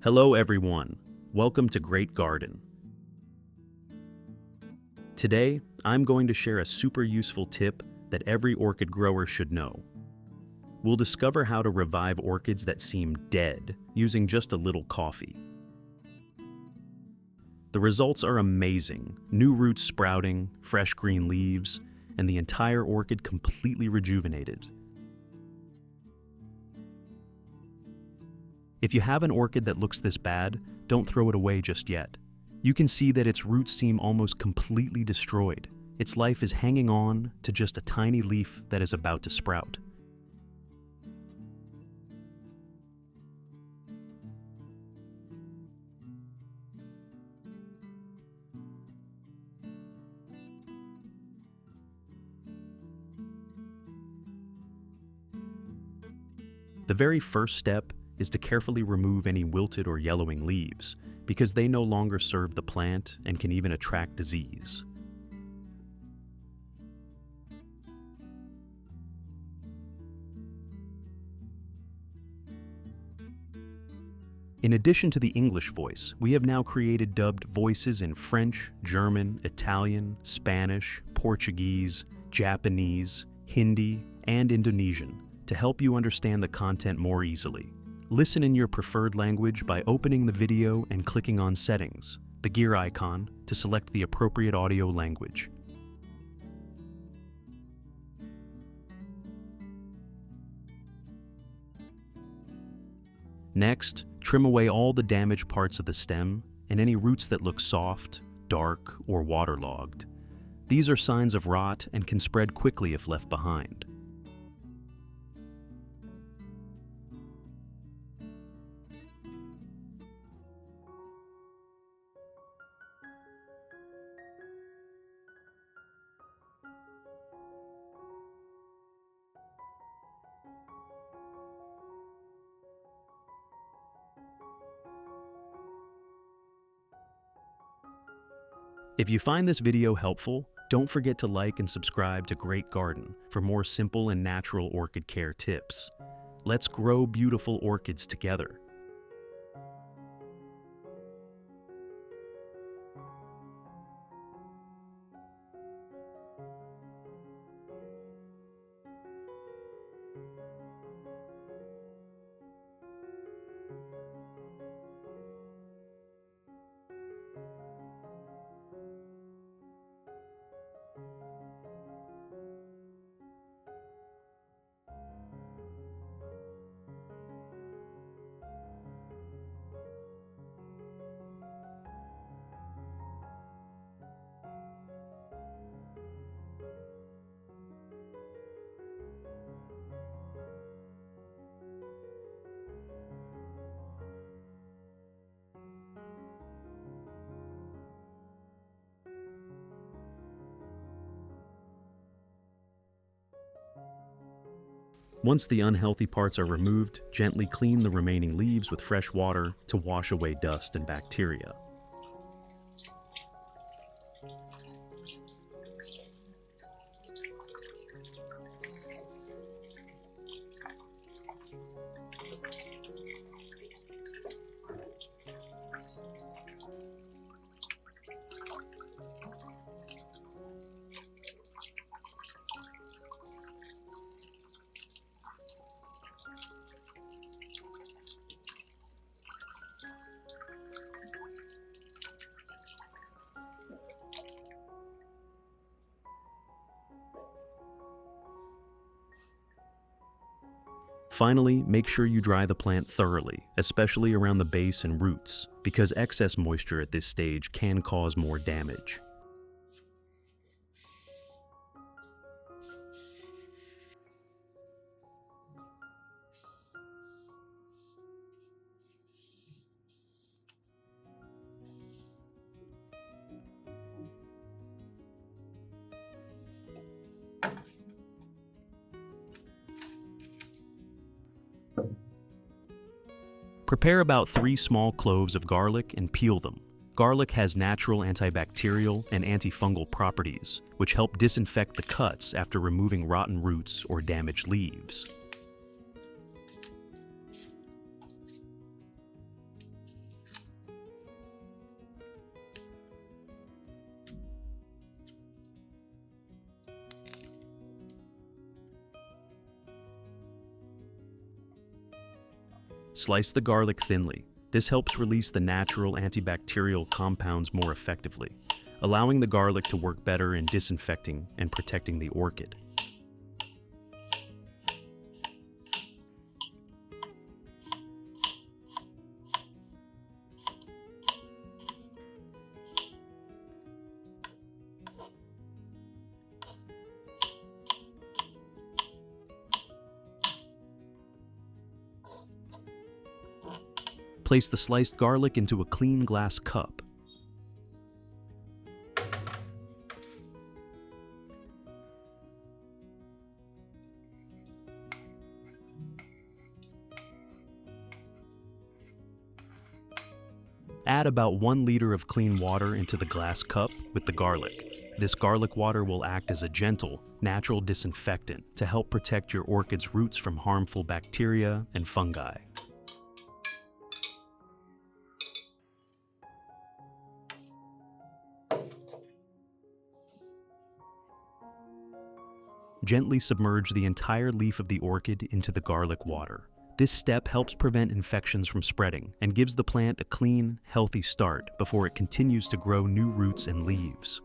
Hello everyone, welcome to Great Garden. Today, I'm going to share a super useful tip that every orchid grower should know. We'll discover how to revive orchids that seem dead using just a little coffee. The results are amazing, new roots sprouting, fresh green leaves, and the entire orchid completely rejuvenated. If you have an orchid that looks this bad, don't throw it away just yet. You can see that its roots seem almost completely destroyed. Its life is hanging on to just a tiny leaf that is about to sprout. The very first step is to carefully remove any wilted or yellowing leaves, because they no longer serve the plant and can even attract disease. In addition to the English voice, we have now created dubbed voices in French, German, Italian, Spanish, Portuguese, Japanese, Hindi, and Indonesian to help you understand the content more easily. Listen in your preferred language by opening the video and clicking on Settings, the gear icon, to select the appropriate audio language. Next, trim away all the damaged parts of the stem and any roots that look soft, dark, or waterlogged. These are signs of rot and can spread quickly if left behind. If you find this video helpful, don't forget to like and subscribe to Great Garden for more simple and natural orchid care tips. Let's grow beautiful orchids together. Once the unhealthy parts are removed, gently clean the remaining leaves with fresh water to wash away dust and bacteria. Finally, make sure you dry the plant thoroughly, especially around the base and roots, because excess moisture at this stage can cause more damage. Prepare about 3 small cloves of garlic and peel them. Garlic has natural antibacterial and antifungal properties, which help disinfect the cuts after removing rotten roots or damaged leaves. Slice the garlic thinly. This helps release the natural antibacterial compounds more effectively, allowing the garlic to work better in disinfecting and protecting the orchid. Place the sliced garlic into a clean glass cup. Add about 1 liter of clean water into the glass cup with the garlic. This garlic water will act as a gentle, natural disinfectant to help protect your orchid's roots from harmful bacteria and fungi. Gently submerge the entire leaf of the orchid into the garlic water. This step helps prevent infections from spreading and gives the plant a clean, healthy start before it continues to grow new roots and leaves.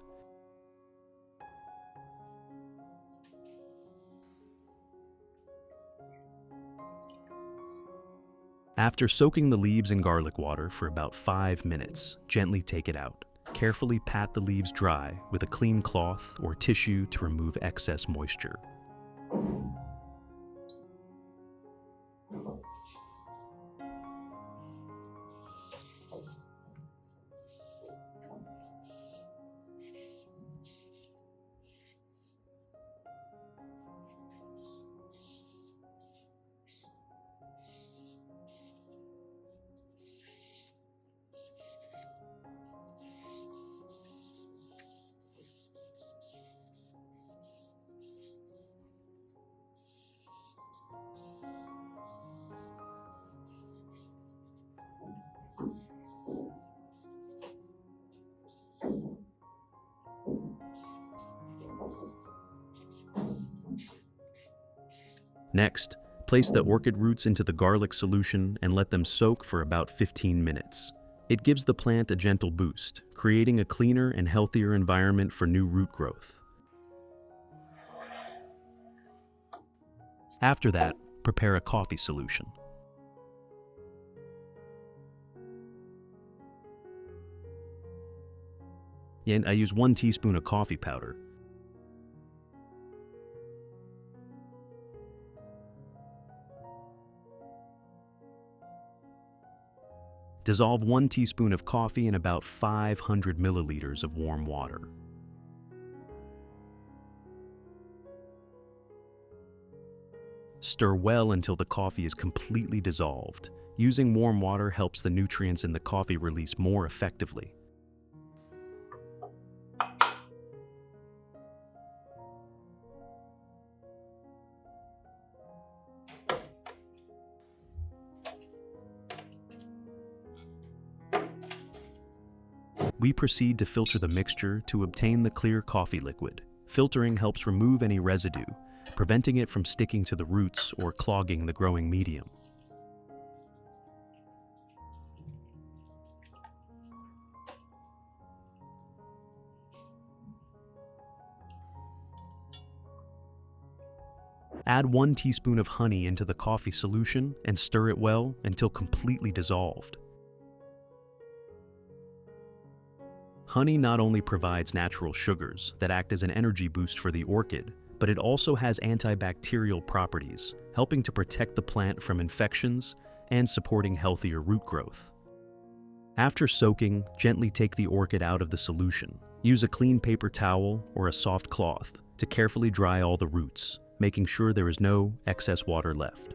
After soaking the leaves in garlic water for about 5 minutes, gently take it out. Carefully pat the leaves dry with a clean cloth or tissue to remove excess moisture. Next, place the orchid roots into the garlic solution and let them soak for about 15 minutes. It gives the plant a gentle boost, creating a cleaner and healthier environment for new root growth. After that, prepare a coffee solution. And I use 1 teaspoon of coffee powder. Dissolve 1 teaspoon of coffee in about 500 milliliters of warm water. Stir well until the coffee is completely dissolved. Using warm water helps the nutrients in the coffee release more effectively. We proceed to filter the mixture to obtain the clear coffee liquid. Filtering helps remove any residue, preventing it from sticking to the roots or clogging the growing medium. Add 1 teaspoon of honey into the coffee solution and stir it well until completely dissolved. Honey not only provides natural sugars that act as an energy boost for the orchid, but it also has antibacterial properties, helping to protect the plant from infections and supporting healthier root growth. After soaking, gently take the orchid out of the solution. Use a clean paper towel or a soft cloth to carefully dry all the roots, making sure there is no excess water left.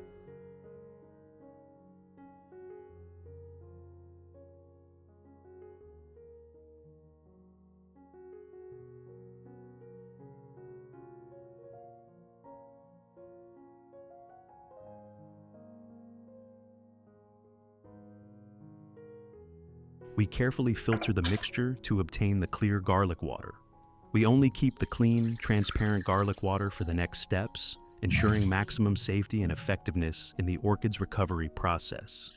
We carefully filter the mixture to obtain the clear garlic water. We only keep the clean, transparent garlic water for the next steps ensuring maximum safety and effectiveness in the orchid's recovery process.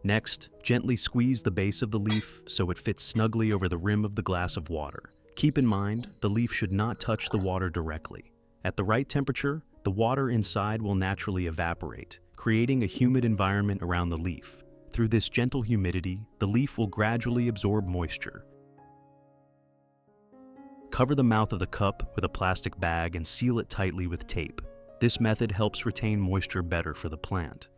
Next, gently squeeze the base of the leaf so it fits snugly over the rim of the glass of water. Keep in mind, the leaf should not touch the water directly. At the right temperature, the water inside will naturally evaporate, creating a humid environment around the leaf. Through this gentle humidity, the leaf will gradually absorb moisture. Cover the mouth of the cup with a plastic bag and seal it tightly with tape. This method helps retain moisture better for the plant.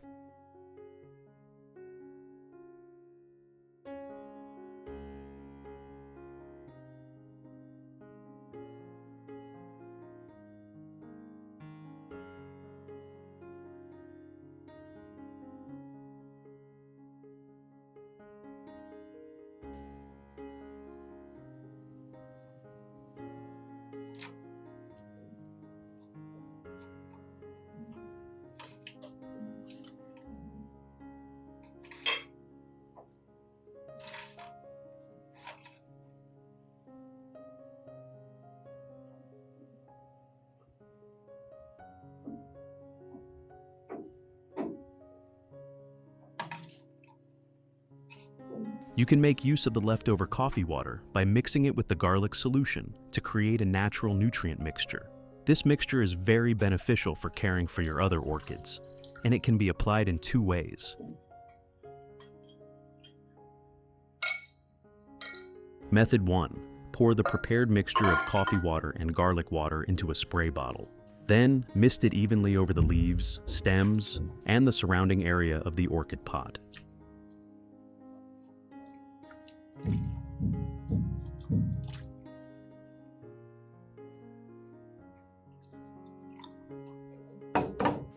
You can make use of the leftover coffee water by mixing it with the garlic solution to create a natural nutrient mixture. This mixture is very beneficial for caring for your other orchids, and it can be applied in 2 ways. Method 1. Pour the prepared mixture of coffee water and garlic water into a spray bottle. Then, mist it evenly over the leaves, stems, and the surrounding area of the orchid pot.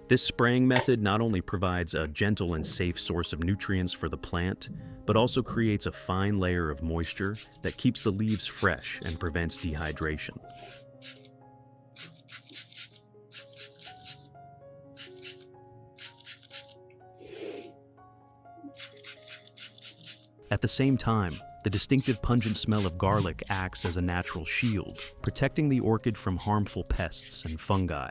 This spraying method not only provides a gentle and safe source of nutrients for the plant, but also creates a fine layer of moisture that keeps the leaves fresh and prevents dehydration. At the same time, the distinctive pungent smell of garlic acts as a natural shield, protecting the orchid from harmful pests and fungi.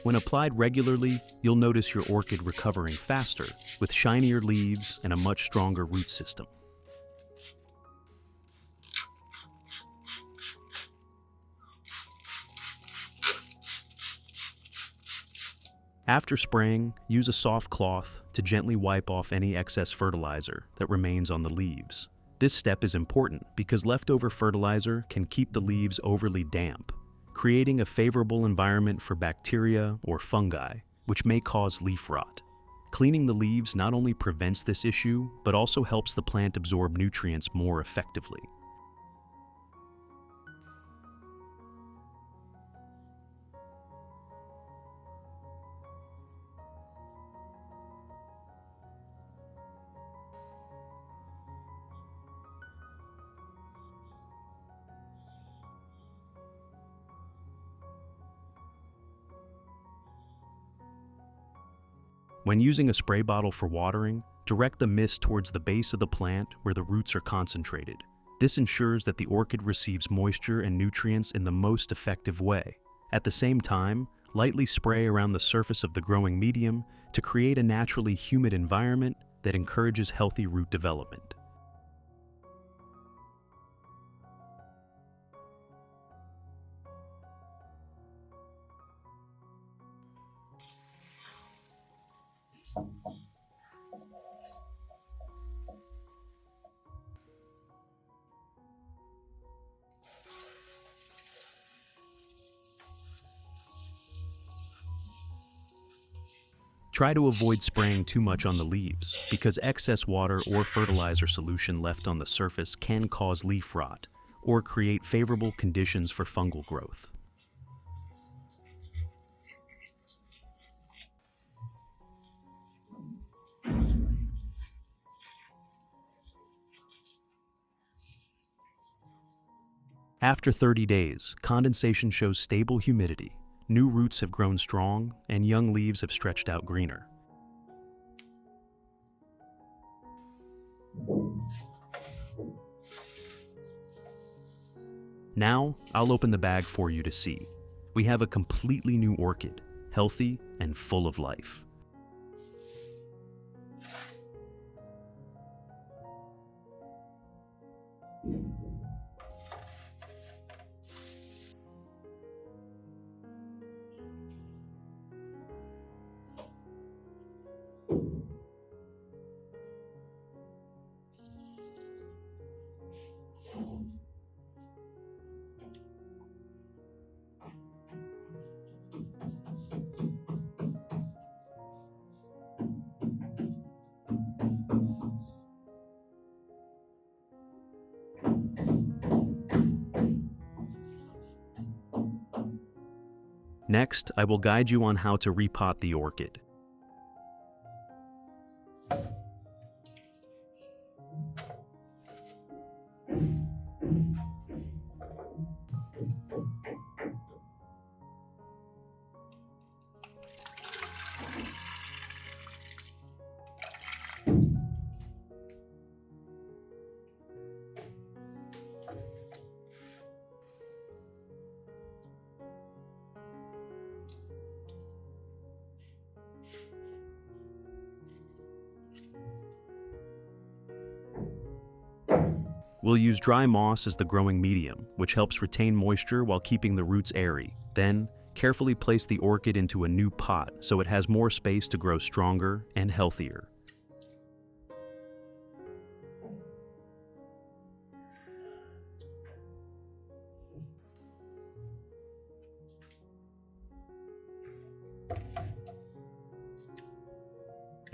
When applied regularly, you'll notice your orchid recovering faster, with shinier leaves and a much stronger root system. After spraying, use a soft cloth to gently wipe off any excess fertilizer that remains on the leaves. This step is important because leftover fertilizer can keep the leaves overly damp, creating a favorable environment for bacteria or fungi, which may cause leaf rot. Cleaning the leaves not only prevents this issue, but also helps the plant absorb nutrients more effectively. When using a spray bottle for watering, direct the mist towards the base of the plant where the roots are concentrated. This ensures that the orchid receives moisture and nutrients in the most effective way. At the same time, lightly spray around the surface of the growing medium to create a naturally humid environment that encourages healthy root development. Try to avoid spraying too much on the leaves, because excess water or fertilizer solution left on the surface can cause leaf rot or create favorable conditions for fungal growth. After 30 days, condensation shows stable humidity. New roots have grown strong, and young leaves have stretched out greener. Now, I'll open the bag for you to see. We have a completely new orchid, healthy and full of life. Next, I will guide you on how to repot the orchid. We'll use dry moss as the growing medium, which helps retain moisture while keeping the roots airy. Then, carefully place the orchid into a new pot so it has more space to grow stronger and healthier.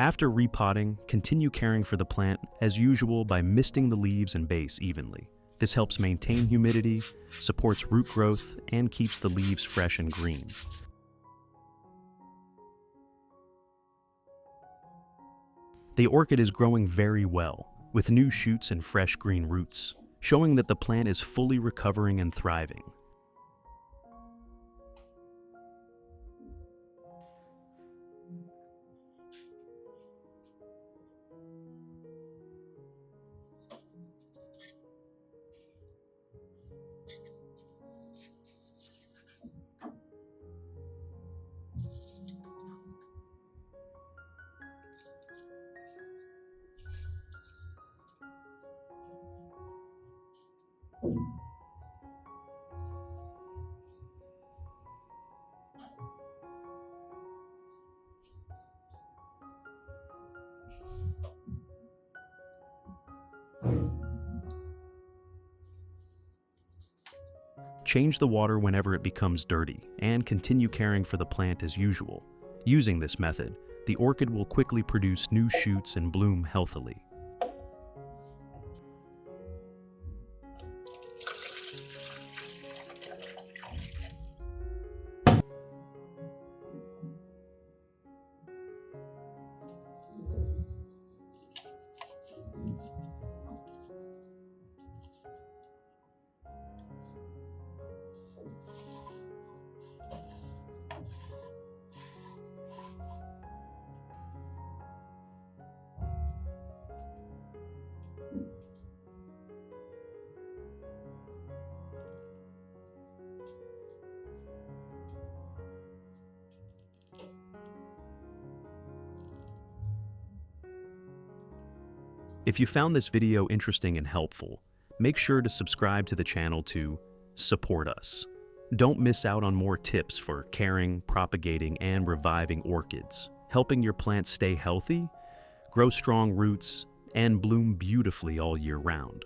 After repotting, continue caring for the plant as usual by misting the leaves and base evenly. This helps maintain humidity, supports root growth, and keeps the leaves fresh and green. The orchid is growing very well, with new shoots and fresh green roots, showing that the plant is fully recovering and thriving. Change the water whenever it becomes dirty, and continue caring for the plant as usual. Using this method, the orchid will quickly produce new shoots and bloom healthily. If you found this video interesting and helpful, make sure to subscribe to the channel to support us. Don't miss out on more tips for caring, propagating, and reviving orchids, helping your plants stay healthy, grow strong roots, and bloom beautifully all year round.